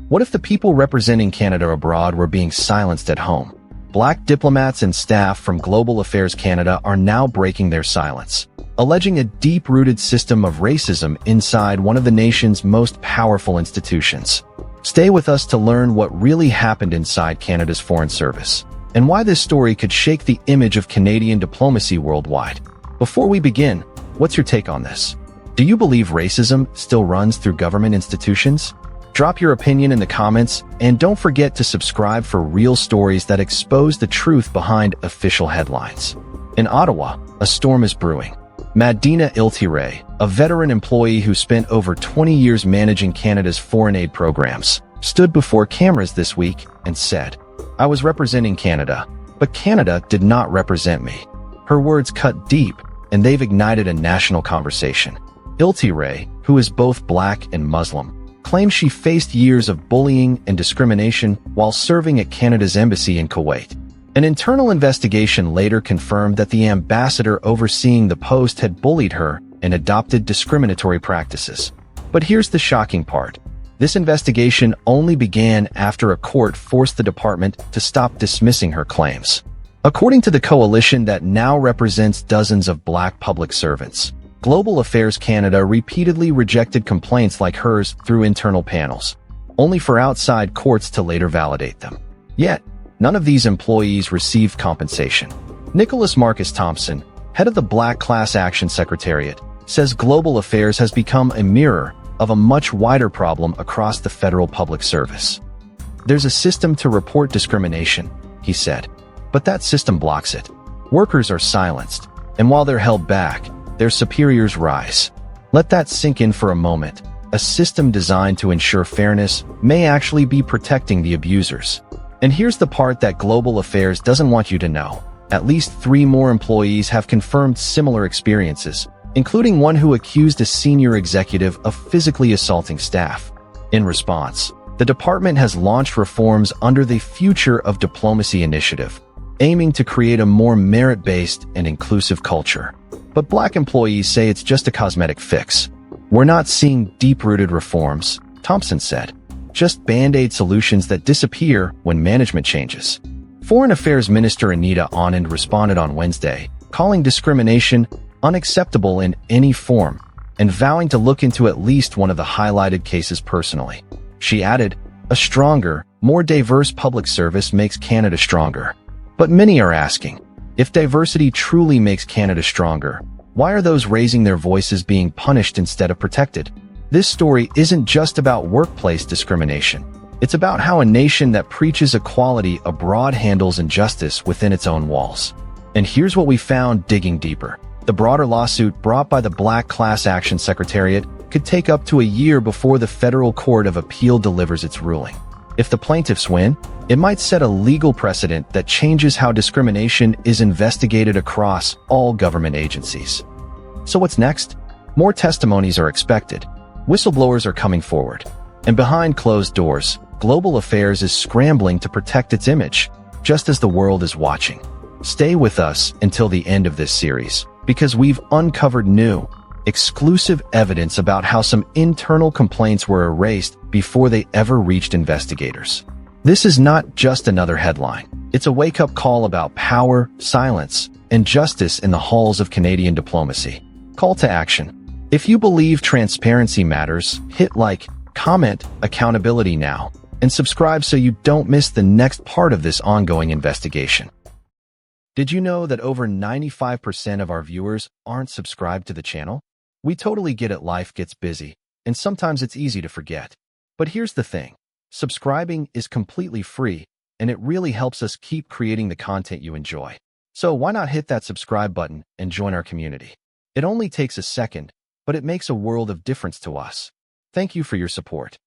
What if the people representing Canada abroad were being silenced at home? Black diplomats and staff from Global Affairs Canada are now breaking their silence, alleging a deep-rooted system of racism inside one of the nation's most powerful institutions. Stay with us to learn what really happened inside Canada's Foreign Service, and why this story could shake the image of Canadian diplomacy worldwide. Before we begin, what's your take on this? Do you believe racism still runs through government institutions? Drop your opinion in the comments, and don't forget to subscribe for real stories that expose the truth behind official headlines. In Ottawa, a storm is brewing. Madina Iltireh, a veteran employee who spent over 20 years managing Canada's foreign aid programs, stood before cameras this week and said, "I was representing Canada, but Canada did not represent me." Her words cut deep, and they've ignited a national conversation. Iltireh, who is both Black and Muslim, claims she faced years of bullying and discrimination while serving at Canada's embassy in Kuwait. An internal investigation later confirmed that the ambassador overseeing the post had bullied her and adopted discriminatory practices. But here's the shocking part. This investigation only began after a court forced the department to stop dismissing her claims. According to the coalition that now represents dozens of Black public servants, Global Affairs Canada repeatedly rejected complaints like hers through internal panels, only for outside courts to later validate them. Yet, none of these employees received compensation. Nicholas Marcus Thompson, head of the Black Class Action Secretariat, says Global Affairs has become a mirror of a much wider problem across the federal public service. "There's a system to report discrimination," he said, "but that system blocks it. Workers are silenced, and while they're held back, their superiors rise." Let that sink in for a moment. A system designed to ensure fairness may actually be protecting the abusers. And here's the part that Global Affairs doesn't want you to know. At least 3 more employees have confirmed similar experiences, including one who accused a senior executive of physically assaulting staff. In response, the department has launched reforms under the Future of Diplomacy initiative, aiming to create a more merit-based and inclusive culture. But Black employees say it's just a cosmetic fix. "We're not seeing deep-rooted reforms," Thompson said. "Just band-aid solutions that disappear when management changes." Foreign Affairs Minister Anita Anand responded on Wednesday, calling discrimination unacceptable in any form and vowing to look into at least one of the highlighted cases personally. She added, "A stronger, more diverse public service makes Canada stronger." But many are asking, if diversity truly makes Canada stronger, why are those raising their voices being punished instead of protected? This story isn't just about workplace discrimination. It's about how a nation that preaches equality abroad handles injustice within its own walls. And here's what we found digging deeper. The broader lawsuit brought by the Black Class Action Secretariat could take up to a year before the Federal Court of Appeal delivers its ruling. If the plaintiffs win, it might set a legal precedent that changes how discrimination is investigated across all government agencies. So what's next? More testimonies are expected. Whistleblowers are coming forward. And behind closed doors, Global Affairs is scrambling to protect its image, just as the world is watching. Stay with us until the end of this series, because we've uncovered new, exclusive evidence about how some internal complaints were erased before they ever reached investigators. This is not just another headline. It's a wake-up call about power, silence, and justice in the halls of Canadian diplomacy. Call to action. If you believe transparency matters, hit like, comment, accountability now, and subscribe so you don't miss the next part of this ongoing investigation. Did you know that over 95% of our viewers aren't subscribed to the channel? We totally get it, life gets busy, and sometimes it's easy to forget. But here's the thing. Subscribing is completely free, and it really helps us keep creating the content you enjoy. So why not hit that subscribe button and join our community? It only takes a second, but it makes a world of difference to us. Thank you for your support.